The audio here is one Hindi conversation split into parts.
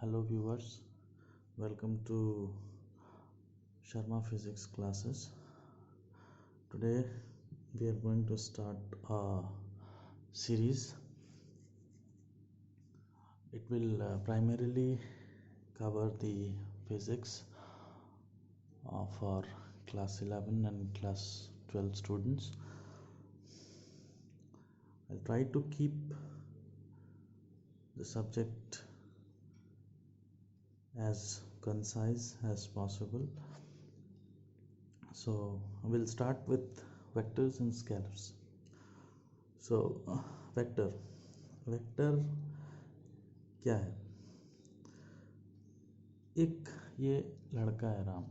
Hello viewers, welcome to Sharma Physics classes. Today we are going to start a series. It will primarily cover the physics for class 11 and class 12 students. I'll try to keep the subject as concise as possible. So we'll start with vectors and scalars. So vector क्या है? एक ये लड़का है राम,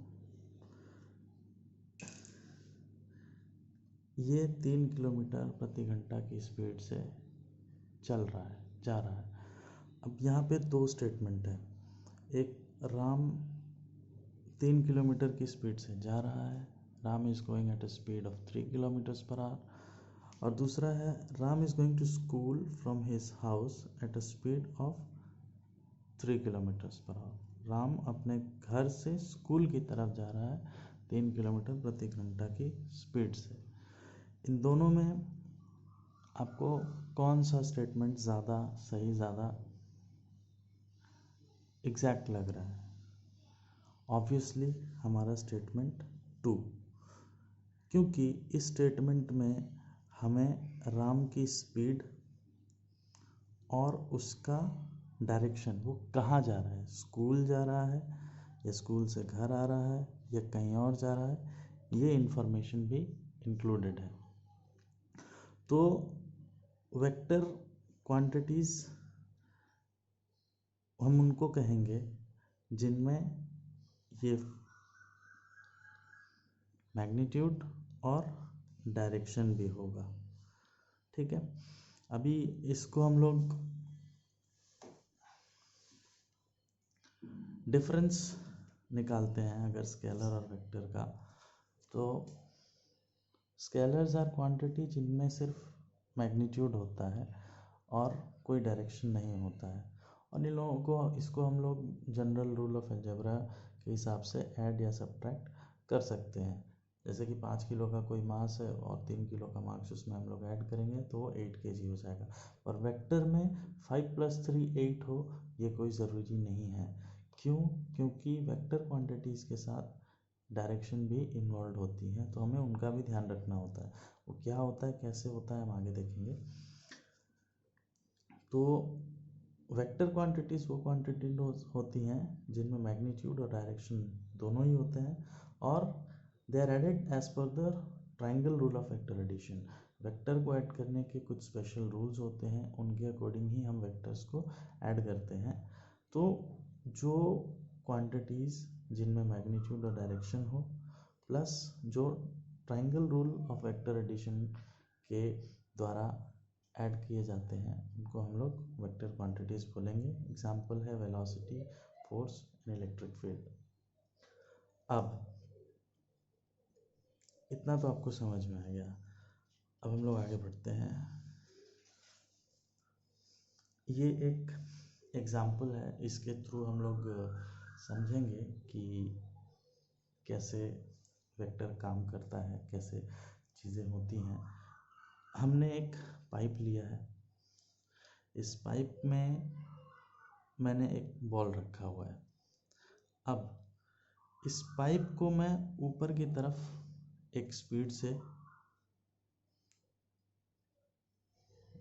ये 3 किलोमीटर प्रति घंटा की स्पीड से चल रहा है, जा रहा है। अब यहाँ पे दो स्टेटमेंट है, एक राम 3 किलोमीटर की स्पीड से जा रहा है, Ram is going at a speed of 3 kilometres per hour, और दूसरा है Ram is going to school from his house at a speed of 3 kilometres per hour. Ram अपने घर से स्कूल की तरफ जा रहा है 3 किलोमीटर प्रति घंटा की स्पीड से। इन दोनों में आपको कौन सा स्टेटमेंट ज़्यादा सही, ज़्यादा एग्जैक्ट लग रहा है? ऑब्वियसली हमारा स्टेटमेंट 2, क्योंकि इस स्टेटमेंट में हमें राम की स्पीड और उसका डायरेक्शन, वो कहाँ जा रहा है, स्कूल जा रहा है या स्कूल से घर आ रहा है या कहीं और जा रहा है, ये इन्फॉर्मेशन भी इंक्लूडेड है। तो वेक्टर क्वांटिटीज़ हम उनको कहेंगे जिनमें ये मैग्नीट्यूड और डायरेक्शन भी होगा। ठीक है, अभी इसको हम लोग डिफरेंस निकालते हैं अगर स्केलर और वेक्टर का। तो स्केलर्स आर क्वांटिटी जिनमें सिर्फ मैग्नीट्यूड होता है और कोई डायरेक्शन नहीं होता है, और इन लोगों को, इसको हम लोग जनरल रूल ऑफ अलजेब्रा के हिसाब से ऐड या सब्ट्रैक्ट कर सकते हैं। जैसे कि 5 किलो का कोई मास है और 3 किलो का मास उसमें हम लोग ऐड करेंगे तो वो 8 kg हो जाएगा। और वेक्टर में 5 + 3 8 हो, ये कोई ज़रूरी नहीं है। क्यों? क्योंकि वेक्टर क्वांटिटीज़ के साथ डायरेक्शन भी इन्वॉल्व होती है, तो हमें उनका भी ध्यान रखना होता है। वो क्या होता है, कैसे होता है, हम आगे देखेंगे। तो वेक्टर क्वांटिटीज़ वो क्वांटिटी होती हैं जिनमें मैग्नीट्यूड और डायरेक्शन दोनों ही होते हैं, और they are added as per the triangle rule of vector addition. Vector को ऐड करने के कुछ स्पेशल रूल्स होते हैं, उनके अकॉर्डिंग ही हम वेक्टर्स को ऐड करते हैं। तो जो क्वांटिटीज़ जिनमें मैग्नीट्यूड और डायरेक्शन हो, प्लस जो triangle rule of vector addition के द्वारा ऐड किए जाते हैं, उनको हम लोग वेक्टर क्वांटिटीज़ बोलेंगे। एग्जाम्पल है velocity, force and electric field. अब इतना तो आपको समझ में आ गया। अब हम लोग आगे बढ़ते हैं। ये एक एग्जाम्पल है, इसके थ्रू हम लोग समझेंगे कि कैसे वेक्टर काम करता है, कैसे चीज़ें होती हैं। हमने एक पाइप लिया है, इस पाइप में मैंने एक बॉल रखा हुआ है। अब इस पाइप को मैं ऊपर की तरफ एक स्पीड से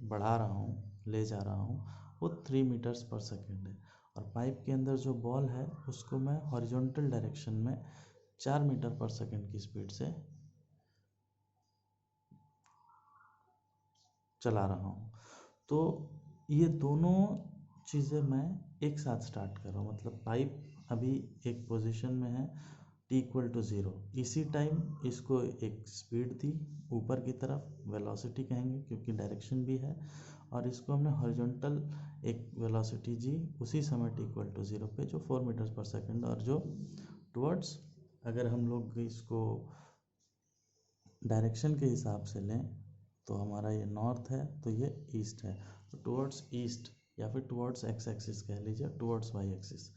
बढ़ा रहा हूँ, ले जा रहा हूँ, वो 3 मीटर्स पर सेकेंड है। और पाइप के अंदर जो बॉल है उसको मैं हॉरिजॉन्टल डायरेक्शन में 4 मीटर पर सेकेंड की स्पीड से चला रहा हूँ। तो ये दोनों चीज़ें मैं एक साथ स्टार्ट कर रहा हूँ, मतलब पाइप अभी एक पोजीशन में है t=0। इसी टाइम इसको एक स्पीड दी ऊपर की तरफ, वेलोसिटी कहेंगे क्योंकि डायरेक्शन भी है, और इसको हमने हॉरिजॉन्टल एक वेलोसिटी जी उसी समय t=0 पे, जो 4 मीटर्स पर सेकेंड, और जो टुवर्ड्स, अगर हम लोग इसको डायरेक्शन के हिसाब से लें तो हमारा ये नॉर्थ है तो ये ईस्ट है, तो टुवर्ड्स ईस्ट या फिर टुवर्ड्स एक्स एक्सिस कह लीजिए, टुवर्ड्स वाई एक्सिस।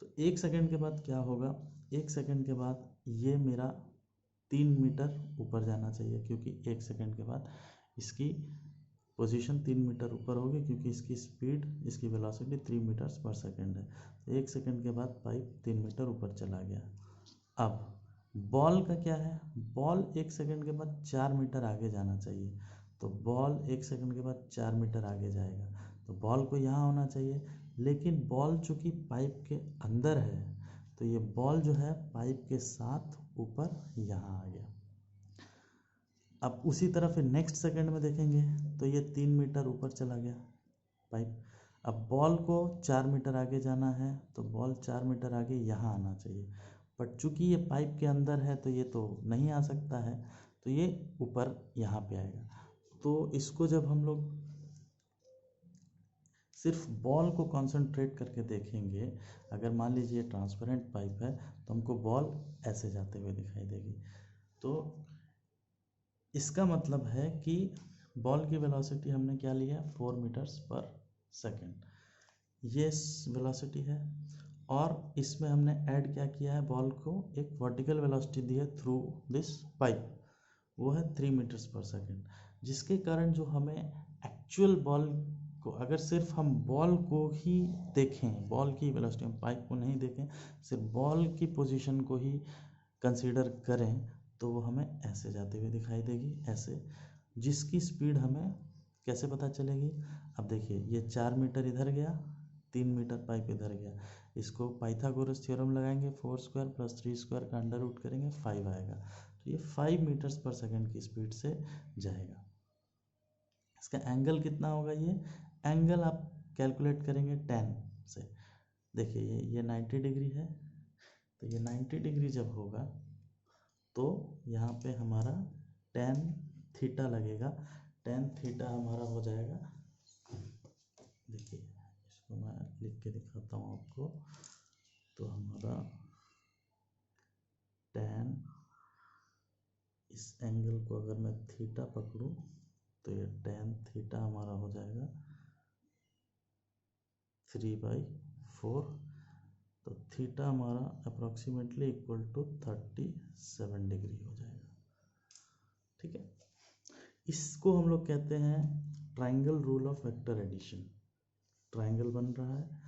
तो 1 सेकंड के बाद क्या होगा, 1 सेकंड के बाद ये मेरा 3 मीटर ऊपर जाना चाहिए, क्योंकि 1 सेकंड के बाद इसकी पोजीशन 3 मीटर ऊपर होगी, क्योंकि इसकी स्पीड, इसकी वेलोसिटी 3 मीटर्स पर सेकंड है। तो 1 सेकंड के बाद पाइप 3 मीटर ऊपर चला गया। अब बॉल का क्या है, बॉल 1 सेकंड के बाद 4 मीटर आगे जाना चाहिए। तो बॉल 1 सेकंड के बाद 4 मीटर आगे जाएगा, तो बॉल को यहाँ होना चाहिए, लेकिन बॉल चूँकि पाइप के अंदर है तो ये बॉल जो है पाइप के साथ ऊपर यहाँ आ गया। अब उसी तरह फिर नेक्स्ट सेकंड में देखेंगे तो ये 3 मीटर ऊपर चला गया पाइप। अब बॉल को 4 मीटर आगे जाना है, तो बॉल 4 मीटर आगे यहाँ आना चाहिए, बट चूंकि ये पाइप के अंदर है तो ये तो नहीं आ सकता है, तो ये ऊपर यहाँ पे आएगा। तो इसको जब हम लोग सिर्फ बॉल को कंसंट्रेट करके देखेंगे, अगर मान लीजिए ट्रांसपेरेंट पाइप है तो हमको बॉल ऐसे जाते हुए दिखाई देगी। तो इसका मतलब है कि बॉल की वेलोसिटी हमने क्या लिया, 4 मीटर्स पर सेकंड, ये वेलोसिटी है। और इसमें हमने ऐड क्या किया है, बॉल को एक वर्टिकल वेलोसिटी दी है थ्रू दिस पाइप, वो है 3 मीटर्स पर सेकंड, जिसके कारण जो हमें एक्चुअल बॉल को, अगर सिर्फ हम बॉल को ही देखें, बॉल की वेलोसिटी, हम पाइप को नहीं देखें, सिर्फ बॉल की पोजीशन को ही कंसीडर करें, तो वो हमें ऐसे जाते हुए दिखाई देगी, ऐसे, जिसकी स्पीड हमें कैसे पता चलेगी। अब देखिए ये 4 मीटर इधर गया, 3 मीटर पाइप इधर गया, इसको पाइथागोरस थ्योरम लगाएंगे, 4 स्क्वायर प्लस 3 स्क्वायर का अंडर रूट करेंगे, 5 आएगा। तो ये 5 मीटर्स पर सेकंड की स्पीड से जाएगा। इसका एंगल कितना होगा, ये एंगल आप कैलकुलेट करेंगे tan से। देखिए ये 90 डिग्री है, तो ये 90 डिग्री जब होगा तो यहाँ पे हमारा tan थीटा लगेगा, tan थीटा हमारा हो जाएगा, देखिए इसको मैं लिख के दिखाता हूँ आपको। तो हमारा tan, इस एंगल को अगर मैं थीटा पकड़ूँ तो ये tan थीटा हमारा हो जाएगा 3/4, तो थीटा हमारा अप्रॉक्सीमेटली इक्वल टू 37 डिग्री हो जाएगा। ठीक है, इसको हम लोग कहते हैं triangle rule of vector addition. Triangle बन रहा है।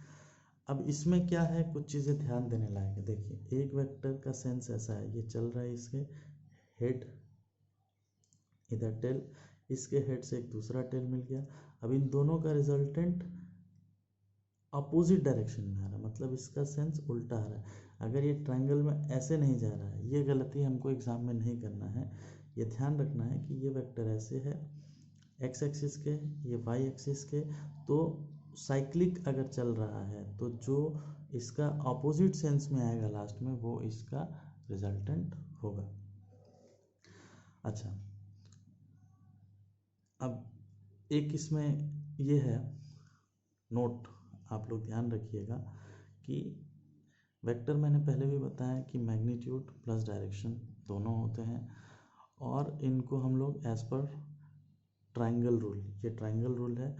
अब इसमें क्या है, कुछ चीज़ें ध्यान देने लायक है। देखिए एक वेक्टर का सेंस ऐसा है, ये चल रहा है, इसके हेड इधर टेल, इसके हेड से एक दूसरा टेल मिल गया। अब इन दोनों का रिजल्टेंट अपोजिट डायरेक्शन में आ रहा है, मतलब इसका सेंस उल्टा आ रहा है। अगर ये ट्राइंगल में ऐसे नहीं जा रहा है, ये गलती हमको एग्जाम में नहीं करना है। ये ध्यान रखना है कि ये वेक्टर ऐसे है एक्स एक्सिस के, ये वाई एक्सिस के, तो साइक्लिक अगर चल रहा है तो जो इसका अपोजिट सेंस में आएगा लास्ट में, वो इसका रिजल्टेंट होगा। अच्छा, अब एक इसमें ये है नोट, आप लोग ध्यान रखिएगा कि वेक्टर मैंने पहले भी बताया कि मैग्नीट्यूड प्लस डायरेक्शन दोनों होते हैं, और इनको हम लोग एज पर ट्राइंगल रूल, ये ट्राइंगल रूल है,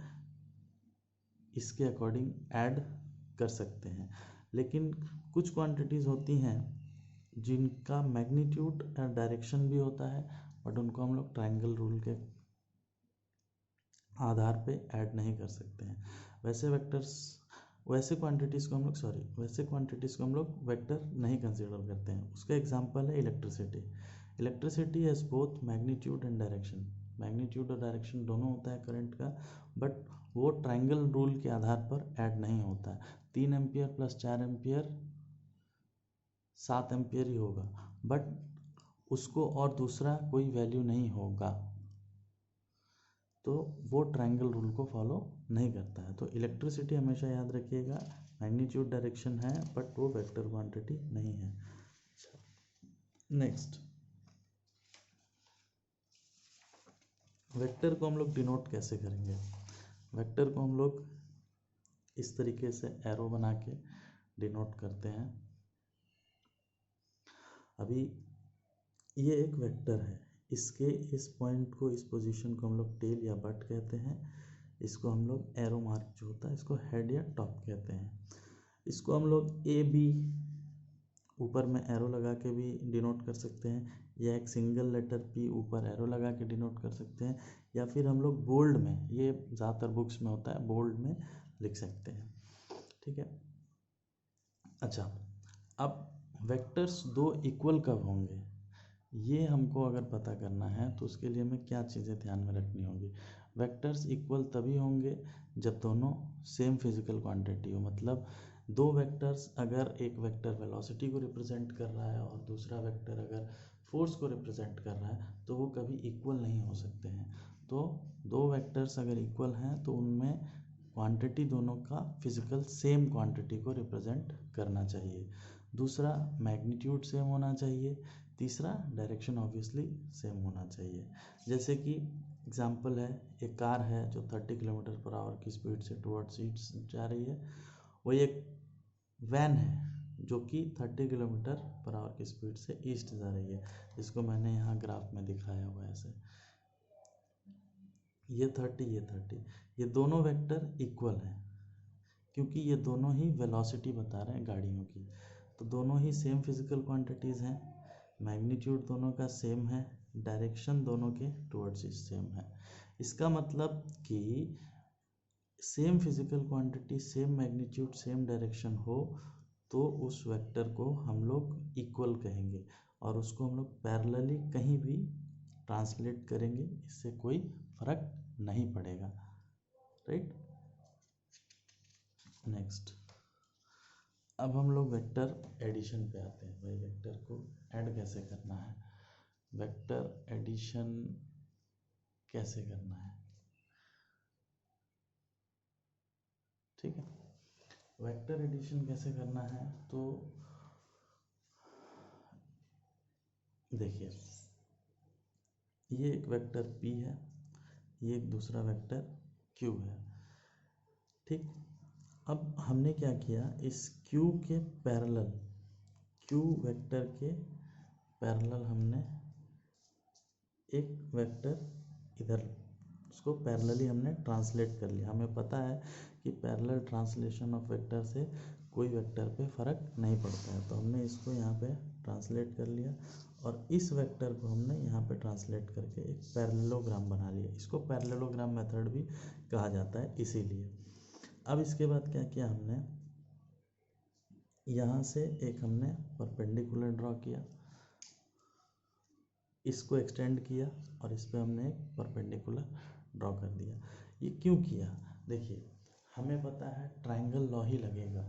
इसके अकॉर्डिंग ऐड कर सकते हैं। लेकिन कुछ क्वांटिटीज़ होती हैं जिनका मैग्नीट्यूड और डायरेक्शन भी होता है, बट उनको हम लोग ट्राइंगल रूल के आधार पे ऐड नहीं कर सकते हैं। वैसे क्वांटिटीज़ को हम लोग वेक्टर नहीं कंसीडर करते हैं। उसका एग्जांपल है electricity. Electricity has both magnitude and direction, magnitude और डायरेक्शन दोनों होता है करंट का, बट वो ट्राइंगल रूल के आधार पर ऐड नहीं होता है। 3 एम्पियर प्लस 4 एम्पियर 7 एम्पियर ही होगा, बट उसको और दूसरा कोई वैल्यू नहीं होगा, तो वो ट्राइंगल रूल को फॉलो नहीं करता है। तो इलेक्ट्रिसिटी हमेशा याद रखिएगा, मैग्नीट्यूड डायरेक्शन है बट वो वेक्टर क्वांटिटी नहीं है। अच्छा, नेक्स्ट, वेक्टर को हम लोग डिनोट कैसे करेंगे। वेक्टर को हम लोग इस तरीके से एरो बना के डिनोट करते हैं। अभी ये एक वेक्टर है, इसके इस पॉइंट को, इस पोजीशन को हम लोग टेल या बट कहते हैं। इसको हम लोग एरो मार्क जो होता है इसको हेड या टॉप कहते हैं। इसको हम लोग ए बी ऊपर में एरो लगा के भी डिनोट कर सकते हैं, या एक सिंगल लेटर पी ऊपर एरो लगा के डिनोट कर सकते हैं, या फिर हम लोग बोल्ड में, ये ज़्यादातर बुक्स में होता है, बोल्ड में लिख सकते हैं। ठीक है। अच्छा, अब वेक्टर्स दो इक्वल कब होंगे, ये हमको अगर पता करना है तो उसके लिए हमें क्या चीज़ें ध्यान में रखनी होंगी। वेक्टर्स इक्वल तभी होंगे जब दोनों सेम फिजिकल क्वांटिटी हो। मतलब दो वेक्टर्स, अगर एक वेक्टर वेलोसिटी को रिप्रेजेंट कर रहा है और दूसरा वेक्टर अगर फोर्स को रिप्रेजेंट कर रहा है, तो वो कभी इक्वल नहीं हो सकते हैं। तो दो वेक्टर्स अगर इक्वल हैं तो उनमें क्वांटिटी दोनों का फिजिकल सेम क्वांटिटी को रिप्रेजेंट करना चाहिए। दूसरा, मैग्नीट्यूड सेम होना चाहिए। तीसरा, डायरेक्शन ऑब्वियसली सेम होना चाहिए। जैसे कि एग्जांपल है, एक कार है जो 30 किलोमीटर पर आवर की स्पीड से टुवर्ड्स ईस्ट जा रही है, वही एक वैन है जो कि 30 किलोमीटर पर आवर की स्पीड से ईस्ट जा रही है, जिसको मैंने यहाँ ग्राफ में दिखाया हुआ है ऐसे। ये 30, ये दोनों वेक्टर इक्वल हैं क्योंकि ये दोनों ही वेलोसिटी बता रहे हैं गाड़ियों की। तो दोनों ही सेम फिजिकल क्वांटिटीज़ हैं, मैग्नीट्यूड दोनों का सेम है, डायरेक्शन दोनों के टुवर्ड्स ईस्ट सेम है। इसका मतलब कि same physical quantity, same magnitude, same direction हो तो उस वेक्टर को हम लोग इक्वल कहेंगे और उसको हम लोग पैरेलली कहीं भी ट्रांसलेट करेंगे, इससे कोई फर्क नहीं पड़ेगा। राइट। नेक्स्ट, अब हम लोग वेक्टर एडिशन पे आते हैं। भाई वेक्टर को ऐड कैसे करना है, वेक्टर एडिशन कैसे करना है। ठीक है, वेक्टर एडिशन कैसे करना है तो देखिए, ये एक वेक्टर P है, ये एक दूसरा वेक्टर Q है। ठीक, अब हमने क्या किया, इस Q के पैरेलल, Q वेक्टर के पैरेलल हमने एक वेक्टर इधर, उसको पैरेलली हमने ट्रांसलेट कर लिया। हमें पता है कि पैरेलल ट्रांसलेशन ऑफ वेक्टर से कोई वेक्टर पे फ़र्क नहीं पड़ता है, तो हमने इसको यहाँ पे ट्रांसलेट कर लिया और इस वेक्टर को हमने यहाँ पे ट्रांसलेट करके एक पैरेललोग्राम बना लिया। इसको पैरेललोग्राम मेथड भी कहा जाता है इसीलिए। अब इसके बाद क्या किया हमने, यहाँ से एक हमने परपेंडिकुलर ड्रॉ किया, इसको एक्सटेंड किया और इस पे हमने एक परपेंडिकुलर ड्रॉ कर दिया। ये क्यों किया, देखिए हमें पता है ट्रायंगल लॉ ही लगेगा।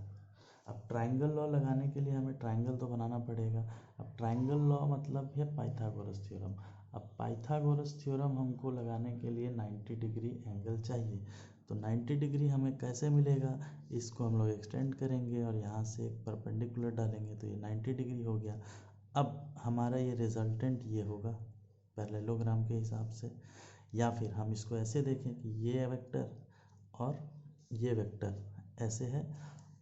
अब ट्रायंगल लॉ लगाने के लिए हमें ट्रायंगल तो बनाना पड़ेगा। अब ट्रायंगल लॉ मतलब है पाइथागोरस थ्योरम। अब पाइथागोरस थ्योरम हमको लगाने के लिए 90 डिग्री एंगल चाहिए। तो 90 डिग्री हमें कैसे मिलेगा, इसको हम लोग एक्सटेंड करेंगे और यहाँ से एक परपेंडिकुलर डालेंगे तो ये 90 डिग्री हो गया। अब हमारा ये रिजल्टेंट ये होगा पैरेललोग्राम के हिसाब से। या फिर हम इसको ऐसे देखें कि ये वेक्टर और ये वेक्टर ऐसे है,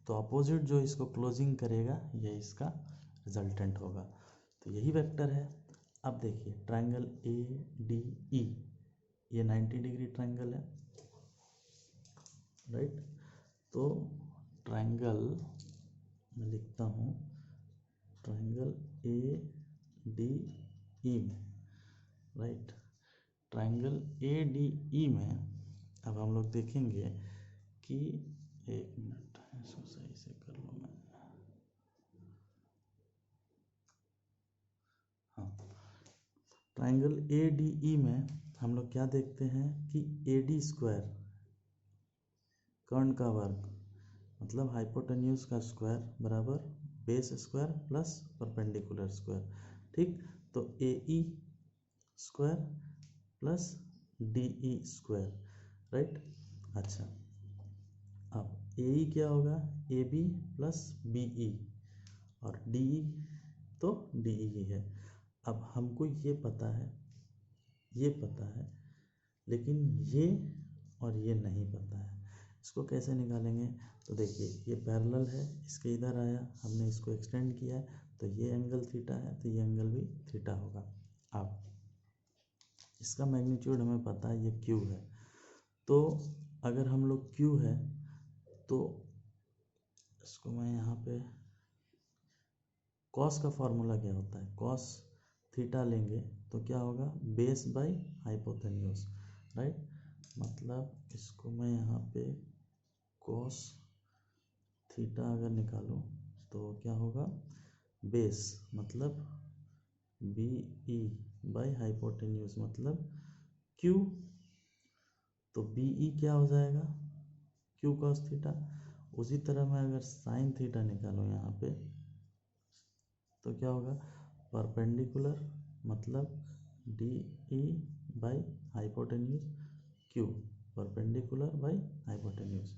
तो अपोजिट जो इसको क्लोजिंग करेगा ये इसका रिजल्टेंट होगा। तो यही वेक्टर है। अब देखिए ट्रायंगल ADE, ये 90 डिग्री ट्रायंगल है। राइट, तो ट्रायंगल मैं लिखता हूँ, ट्रायंगल ADE में, राइट, ट्रायंगल ADE में अब हम लोग देखेंगे कि, एक मिनट इसको सही से कर लो मैं, हाँ, ट्रायंगल ADE में हम लोग क्या देखते हैं कि AD स्क्वायर, कर्ण का वर्ग मतलब हाइपोटेन्यूज का स्क्वायर बराबर base square plus perpendicular square. ठीक, तो AE square plus DE square. Right, अच्छा, अब AE क्या होगा, AB प्लस BE और DE तो DE ही है। अब हमको ये पता है, ये पता है, लेकिन ये और ये नहीं पता है, इसको कैसे निकालेंगे। तो देखिए ये पैरेलल है, इसके इधर आया, हमने इसको एक्सटेंड किया है, तो ये एंगल थीटा है तो ये एंगल भी थीटा होगा। अब इसका मैग्नीट्यूड हमें पता है ये Q है, तो अगर हम लोग Q है तो इसको मैं यहाँ पे कॉस का फॉर्मूला क्या होता है, कॉस थीटा लेंगे तो क्या होगा, बेस बाई हाइपोटेन्यूज, राइट। मतलब इसको मैं यहाँ पे कॉस थीटा अगर निकालूं तो क्या होगा, बेस मतलब बी ई बाई हाइपोटेन्यूज मतलब क्यू, तो बी ई क्या हो जाएगा, क्यू कॉस थीटा। उसी तरह मैं अगर साइन थीटा निकालूं यहाँ पे तो क्या होगा, परपेंडिकुलर मतलब D e by hypotenuse Q, perpendicular by hypotenuse,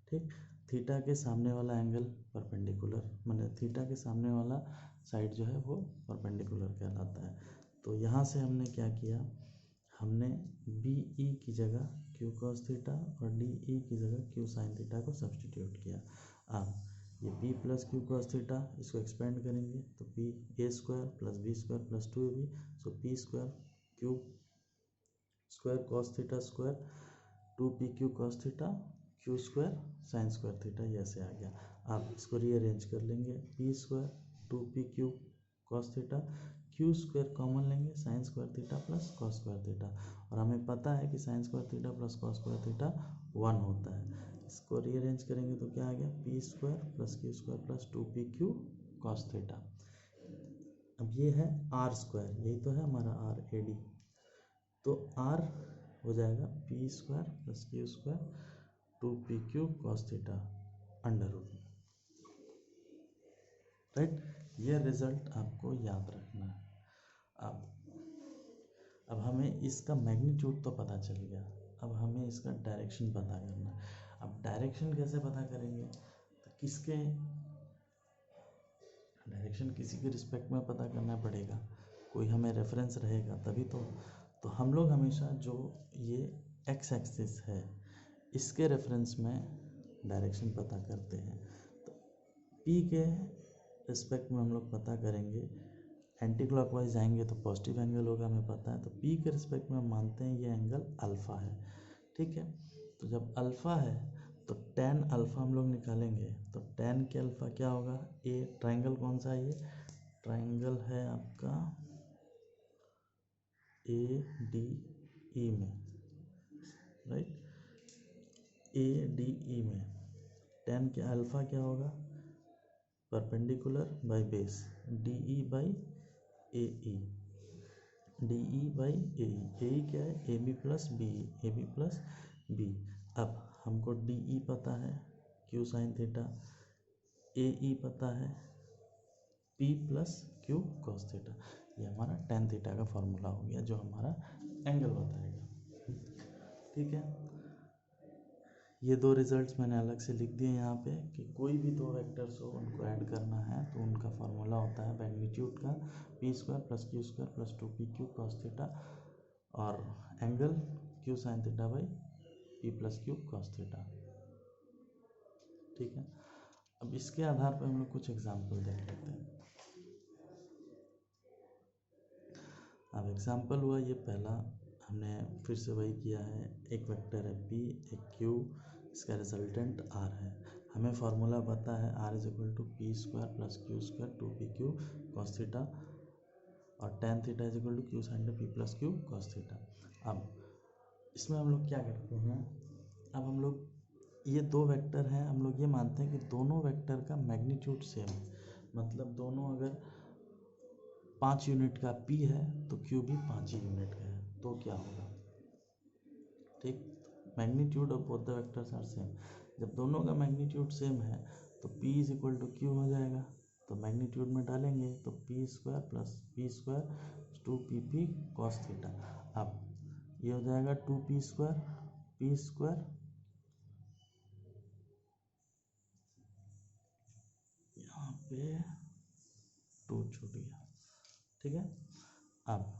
ठीक। थीटा के सामने वाला एंगल परपेंडिकुलर, माने थीटा के सामने वाला साइड जो है वो परपेंडिकुलर कहलाता है। तो यहाँ से हमने क्या किया, हमने बी ई की जगह क्यू कॉस थीटा और डी ई की जगह क्यू साइन थीटा को सब्सटीट्यूट किया। अब ये p plus q cos theta, इसको एक्सपेंड करेंगे तो p a square plus b square plus 2ab, so p square q square cos theta square 2p q cos theta q square sine square theta, ये ऐसे आ गया। आप इसको रीअरेंज कर लेंगे, p square 2p q cos theta q square common लेंगे sine square theta plus cos square theta, और हमें पता है कि sine square theta plus cos square theta 1 होता है। इसको रीअरेंज करेंगे तो क्या आ गया, p square plus q square plus 2p q cos theta. अब ये है आर स्क्वायर, यही तो है हमारा आर ए डी, तो आर हो जाएगा p square plus q square 2p q cos theta under root में, राइट। ये रिजल्ट आपको याद रखना है। अब हमें इसका मैग्नीट्यूड तो पता चल गया, अब हमें इसका डायरेक्शन पता करना है। अब डायरेक्शन कैसे पता करेंगे, तो किसके डायरेक्शन किसी के रिस्पेक्ट में पता करना पड़ेगा, कोई हमें रेफरेंस रहेगा तभी तो हम लोग हमेशा जो ये एक्स एक्सिस है इसके रेफरेंस में डायरेक्शन पता करते हैं। तो पी के रिस्पेक्ट में हम लोग पता करेंगे, एंटी क्लॉकवाइज जाएंगे तो पॉजिटिव एंगल होगा हमें पता है, तो पी के रिस्पेक्ट में हम मानते हैं ये एंगल अल्फ़ा है, ठीक है। तो जब अल्फ़ा है तो tan अल्फ़ा हम लोग निकालेंगे, तो tan के अल्फ़ा क्या होगा, ए ट्राइंगल कौन सा है, ये ट्राइंगल है आपका ए डी ई में, राइट, ए डी ई में tan के अल्फ़ा क्या होगा, perpendicular by base d e by a e, d e by a e क्या है, a b plus b e, a b plus b. अब हमको डी ई पता है q sine theta, a e पता है p plus q cos theta, ये हमारा tan थीटा का फॉर्मूला हो गया जो हमारा एंगल बताएगा, ठीक है। ये दो रिजल्ट्स मैंने अलग से लिख दिए यहाँ पे कि कोई भी दो वेक्टर्स हो उनको ऐड करना है तो उनका फॉर्मूला होता है मैग्नीट्यूड का p square plus q square plus 2p q cos theta, और angle q sine theta by p plus q cos theta, ठीक है। अब इसके आधार पर हम लोग कुछ एग्जाम्पल देख लेते हैं। अब एग्जाम्पल हुआ ये पहला, हमने फिर से वही किया है, एक वेक्टर है p, एक q, इसका रिजल्टेंट r है। हमें फार्मूला पता है r is equal to p square plus q square 2p q cos theta, और tan theta is equal to q sine p plus q cos theta. अब इसमें हम लोग क्या करते हैं, अब हम लोग ये दो वेक्टर हैं, हम लोग ये मानते हैं कि दोनों वेक्टर का मैग्नीट्यूड सेम है, मतलब दोनों अगर 5 यूनिट का p है तो q भी 5 ही यूनिट का है, तो क्या होगा, ठीक। Magnitude of both the vectors are same, जब दोनों का मैग्नीट्यूड सेम है तो p is equal to q हो जाएगा, तो मैग्नीट्यूड में डालेंगे तो p square plus p square 2p cos theta. अब ये हो जाएगा 2p स्क्वायर पी स्क्वायर, यहाँ पे 2 छूट गया, ठीक है। अब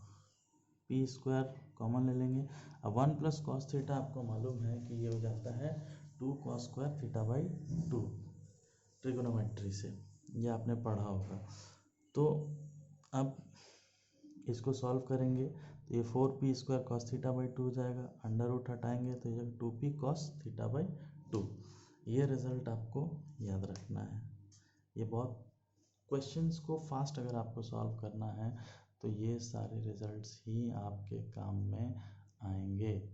पी स्क्वायर कॉमन ले लेंगे, अब 1 प्लस कॉस थीटा आपको मालूम है कि ये हो जाता है 2 cos square theta by 2, trigonometry से ये आपने पढ़ा होगा। तो अब इसको सॉल्व करेंगे तो ये 4p² cos थीटा बाई 2 हो जाएगा, अंडर रूट हटाएंगे तो ये 2p cos थीटा बाई 2। ये रिजल्ट आपको याद रखना है। ये बहुत क्वेश्चंस को फास्ट अगर आपको सॉल्व करना है तो ये सारे रिजल्ट्स ही आपके काम में आएंगे,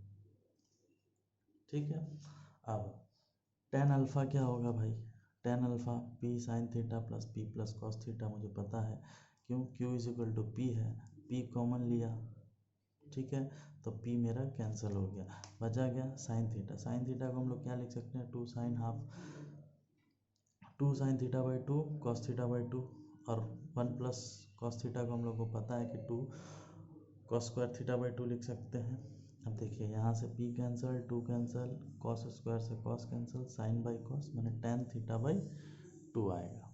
ठीक है। अब tan अल्फ़ा क्या होगा भाई, tan alpha p sin theta plus p plus cos theta मुझे पता है, क्यों, q is equal to p है, p कॉमन लिया, ठीक है, तो p मेरा कैंसिल हो गया, बचा गया sin थीटा। sin थीटा को हम लोग क्या लिख सकते हैं, 2 sin half, 2 sin theta by 2 cos theta by 2, और 1 प्लस cos थीटा को हम लोग को पता है कि 2 cos स्क्वायर थीटा बाई 2 लिख सकते हैं। अब देखिए यहाँ से p cancel, 2 cancel, cos square से cos cancel, sin by cos मैंने tan थीटा बाई 2 आएगा,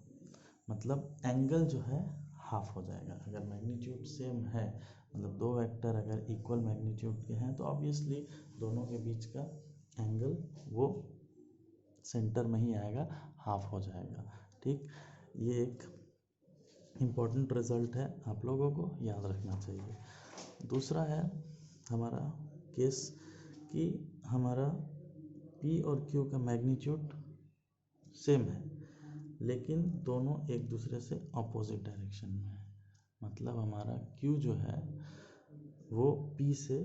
मतलब एंगल जो है हाफ हो जाएगा। अगर मैग्नीट्यूड सेम है, मतलब दो वेक्टर अगर इक्वल मैग्नीट्यूड के हैं तो ऑब्वियसली दोनों के बीच का एंगल वो सेंटर में ही आएगा, हाफ हो जाएगा, ठीक। ये एक इम्पॉर्टेंट रिजल्ट है, आप लोगों को याद रखना चाहिए। दूसरा है हमारा केस कि हमारा p और q का मैग्नीट्यूड सेम है लेकिन दोनों एक दूसरे से अपोजिट डायरेक्शन में है, मतलब हमारा q जो है वो p से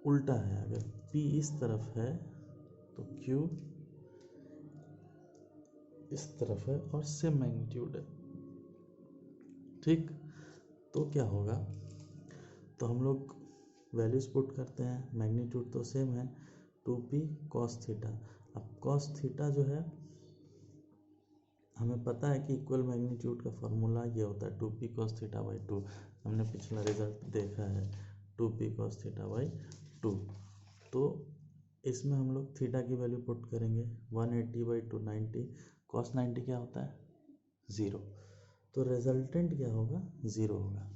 उल्टा है। अगर p इस तरफ है तो q इस तरफ है और सेम मैग्नीट्यूड है, ठीक। तो क्या होगा, तो हम लोग वैल्यूज पुट करते हैं, मैग्नीट्यूड तो सेम है, 2p cos थीटा। अब cos थीटा जो है हमें पता है कि इक्वल मैग्नीट्यूड का फॉर्मूला ये होता है 2p cos थीटा बाई 2, हमने पिछला रिजल्ट देखा है 2p cos थीटा बाई 2। तो इसमें हम लोग थीटा की वैल्यू पुट करेंगे 180 बाई 290, cos 90 क्या होता है 0, तो रिजल्टेंट क्या होगा 0 होगा।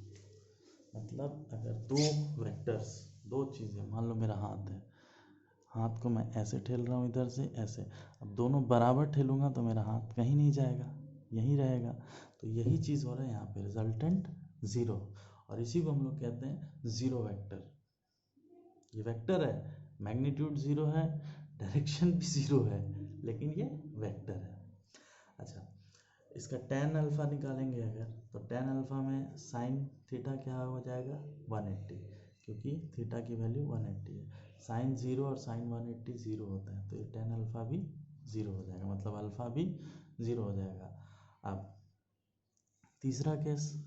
मतलब अगर दो वेक्टर्स, दो चीज़ें, मान लो मेरा हाथ है, हाथ को मैं ऐसे ठेल रहा हूँ इधर से ऐसे, अब दोनों बराबर ठेलूंगा तो मेरा हाथ कहीं नहीं जाएगा, यहीं रहेगा, तो यही चीज़ हो रहा है यहाँ पे, रिजल्टेंट 0, और इसी को हम लोग कहते हैं जीरो वेक्टर। ये वेक्टर है, मैग्नीट्यूड 0 है, डायरेक्शन भी 0 है, लेकिन ये वेक्टर है। अच्छा, इसका tan अल्फ़ा निकालेंगे अगर, तो tan अल्फ़ा में sin थीटा क्या हो जाएगा 180, क्योंकि थीटा की वैल्यू 180 है, sin 0 और sin 180 0 होता है, तो ये tan अल्फ़ा भी 0 हो जाएगा, मतलब अल्फ़ा भी 0 हो जाएगा। अब तीसरा केस,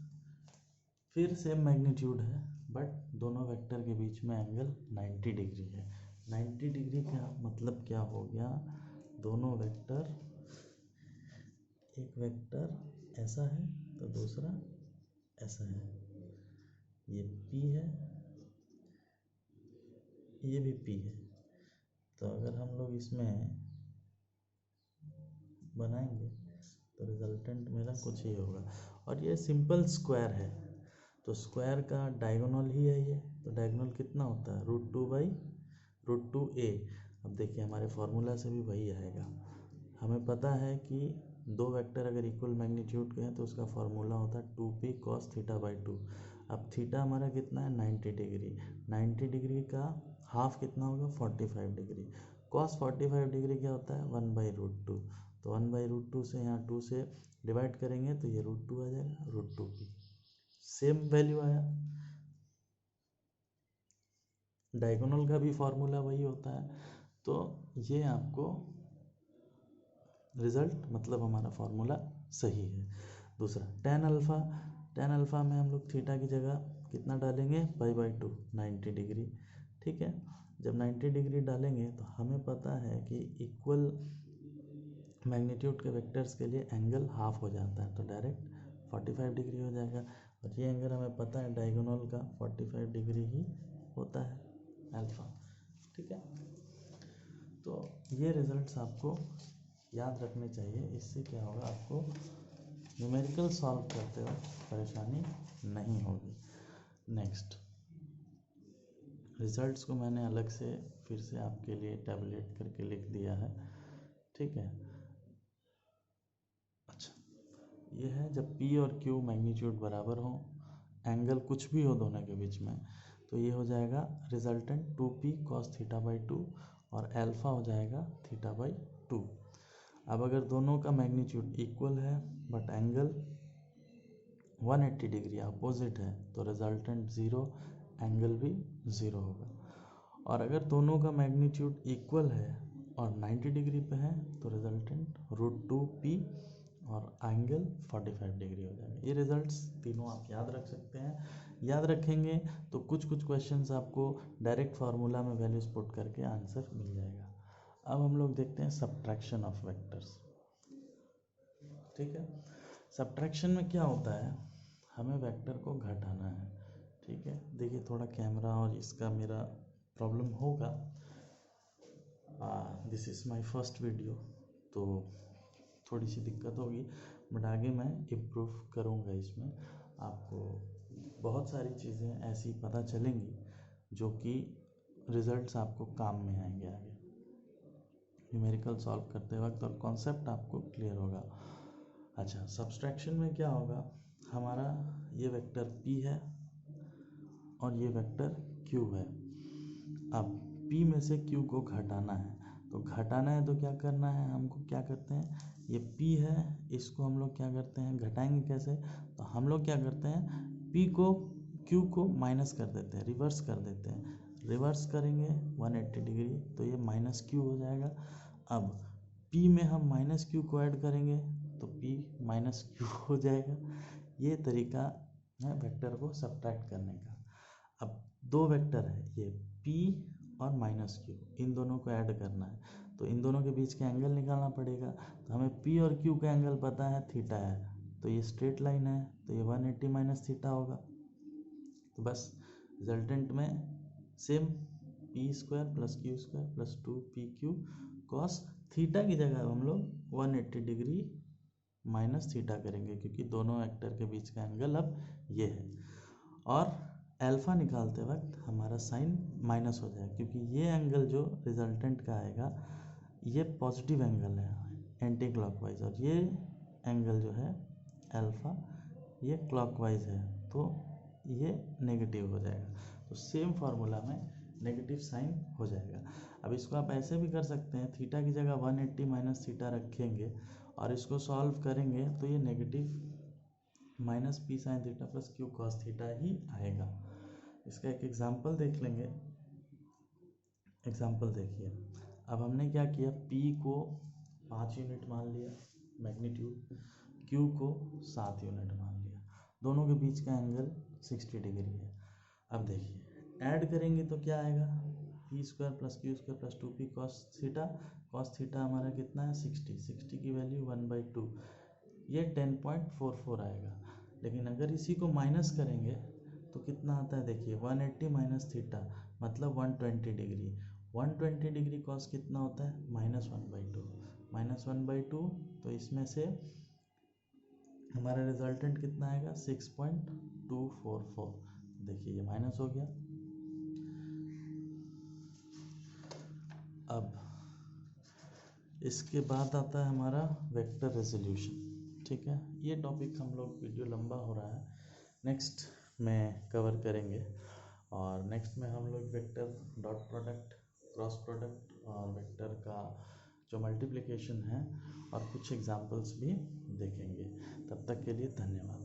फिर सेम मैग्नीट्यूड है बट दोनों वेक्टर के बीच में एंगल 90 डिग्री है। 90 डिग्री का मतलब क्या हो गया, दोनों वेक्टर, एक वेक्टर ऐसा है तो दूसरा ऐसा है, ये P है ये भी P है, तो अगर हम लोग इसमें बनाएंगे तो रिजल्टेंट मेरा कुछ ही होगा। और ये सिंपल स्क्वायर है, तो स्क्वायर का डायगोनल ही है ये, तो डायगोनल कितना होता है √2/√2a। अब देखिए हमारे फॉर्मूला से भी वही आएगा, हमें पता है कि दो वेक्टर अगर इक्वल मैग्नीट्यूड के हैं तो उसका फॉर्मूला होता है 2p cos थीटा बाई 2। अब थीटा हमारा कितना है 90 डिग्री, 90 डिग्री का हाफ कितना होगा 45 डिग्री, cos 45 डिग्री क्या होता है 1/√2, तो 1/√2 से यहाँ 2 से डिवाइड करेंगे तो ये √2 आ जाएगा, √2p, सेम वैल्यू आया। डायगोनल का भी फॉर्मूला वही होता है, तो ये आपको रिजल्ट, मतलब हमारा फॉर्मूला सही है। दूसरा tan अल्फ़ा में हम लोग थीटा की जगह कितना डालेंगे π/2, 90 डिग्री, ठीक है। जब 90 डिग्री डालेंगे तो हमें पता है कि इक्वल मैग्नीट्यूड के वेक्टर्स के लिए एंगल हाफ हो जाता है, तो डायरेक्ट 45 डिग्री हो जाएगा, और ये एंगल हमें पता है डायगोनल का 45 डिग्री ही होता है अल्फ़ा, ठीक है। तो ये रिजल्ट्स आपको याद रखने चाहिए, इससे क्या होगा आपको न्यूमेरिकल सॉल्व करते वक्त परेशानी नहीं होगी। नेक्स्ट, रिजल्ट्स को मैंने अलग से फिर से आपके लिए टैबुलेट करके लिख दिया है, ठीक है। अच्छा, ये है जब p और q मैग्नीट्यूड बराबर हो, एंगल कुछ भी हो दोनों के बीच में, तो ये हो जाएगा resultant 2p cos theta by 2 और अल्फा हो जाएगा थीटा बाई 2। अब अगर दोनों का मैग्नीट्यूड इक्वल है बट एंगल 180 डिग्री अपोजिट है तो रिजल्टेंट 0, एंगल भी 0 होगा। और अगर दोनों का मैग्नीट्यूड इक्वल है और 90 डिग्री पे है तो रिजल्टेंट √2p और एंगल 45 डिग्री हो जाएगा। ये रिजल्ट्स तीनों आप याद रख सकते हैं। याद रखेंगे तो कुछ क्वेश्चंस आपको डायरेक्ट फार्मूला में वैल्यूज पुट करके आंसर मिल जाएगा। अब हम लोग देखते हैं सब्ट्रैक्शन ऑफ वेक्टर्स। ठीक है, सब्ट्रैक्शन में क्या होता है, हमें वेक्टर को घटाना है। ठीक है, देखिए थोड़ा कैमरा और इसका मेरा प्रॉब्लम होगा, this is my first video, तो थोड़ी सी दिक्कत होगी, बट आगे मैं इम्प्रूव करूँगा। इसमें आपको बहुत सारी चीज़ें ऐसी पता चलेंगी जो कि रिजल्ट्स आपको काम में आएंगे आगे न्यूमेरिकल सॉल्व करते वक्त, और कॉन्सेप्ट आपको क्लियर होगा। अच्छा, सब्ट्रैक्शन में क्या होगा, हमारा ये वेक्टर p है और ये वेक्टर q है। अब p में से q को घटाना है, तो घटाना है तो क्या करना है, हमको क्या करते हैं, ये p है, इसको हम लोग क्या करते हैं, घटाएंगे कैसे, तो हम लोग क्या करते हैं, p को q को माइनस कर देते हैं, रिवर्स कर देते हैं। रिवर्स करेंगे 180 डिग्री तो ये माइनस q हो जाएगा। अब p में हम माइनस q को ऐड करेंगे तो p माइनस q हो जाएगा। ये तरीका है वेक्टर को सब्ट्रैक्ट करने का। अब दो वेक्टर है, ये p और माइनस q, इन दोनों को ऐड करना है, तो इन दोनों के बीच का एंगल निकालना पड़ेगा। तो हमें p और q का एंगल पता है, थीटा है, तो ये स्ट्रेट लाइन है, तो ये 180 माइनस थीटा होगा। तो बस रिजल्टेंट में same p square plus q square plus 2pq cos theta की जगह हम लोग 180 डिग्री माइनस थीटा करेंगे, क्योंकि दोनों वेक्टर के बीच का एंगल अब ये है। और अल्फा निकालते वक्त हमारा साइन माइनस हो जाएगा, क्योंकि ये एंगल जो रिजल्टेंट का आएगा ये पॉजिटिव एंगल है एंटी क्लॉकवाइज, और ये एंगल जो है अल्फा ये क्लॉकवाइज है, तो ये नेगेटिव हो जाएगा। तो सेम फार्मूला में नेगेटिव साइन हो जाएगा। अब इसको आप ऐसे भी कर सकते हैं, थीटा की जगह 180 माइनस थीटा रखेंगे और इसको सॉल्व करेंगे तो ये negative minus p sine theta plus q cos theta ही आएगा। इसका एक एग्जांपल देख लेंगे। एग्जांपल देखिए, अब हमने क्या किया, p को 5 यूनिट मान लिया मैग्नीट्यूड, q को 7 यूनिट मान लिया, दोनों के बीच का एंगल 60 डिग्री है। अब देखिए ऐड करेंगे तो क्या आएगा, p square plus q square plus 2p cos theta हमारा कितना है 60 की वैल्यू 1/2, ये 10.44 आएगा। लेकिन अगर इसी को माइनस करेंगे तो कितना आता है, देखिए 180 माइनस थीटा मतलब 120 डिग्री, 120 डिग्री कॉस कितना होता है -1/2, तो इसमें से हमारा रिजल्टेंट कितना आएगा 6.244। देखिए ये माइनस हो गया। अब इसके बाद आता है हमारा वेक्टर रेजोल्यूशन। ठीक है, ये टॉपिक हम लोग वीडियो लंबा हो रहा है, नेक्स्ट में कवर करेंगे। और नेक्स्ट में हम लोग vector dot product, cross product और वेक्टर का जो मल्टीप्लिकेशन है और कुछ एग्जांपल्स भी देखेंगे। तब तक के लिए धन्यवाद।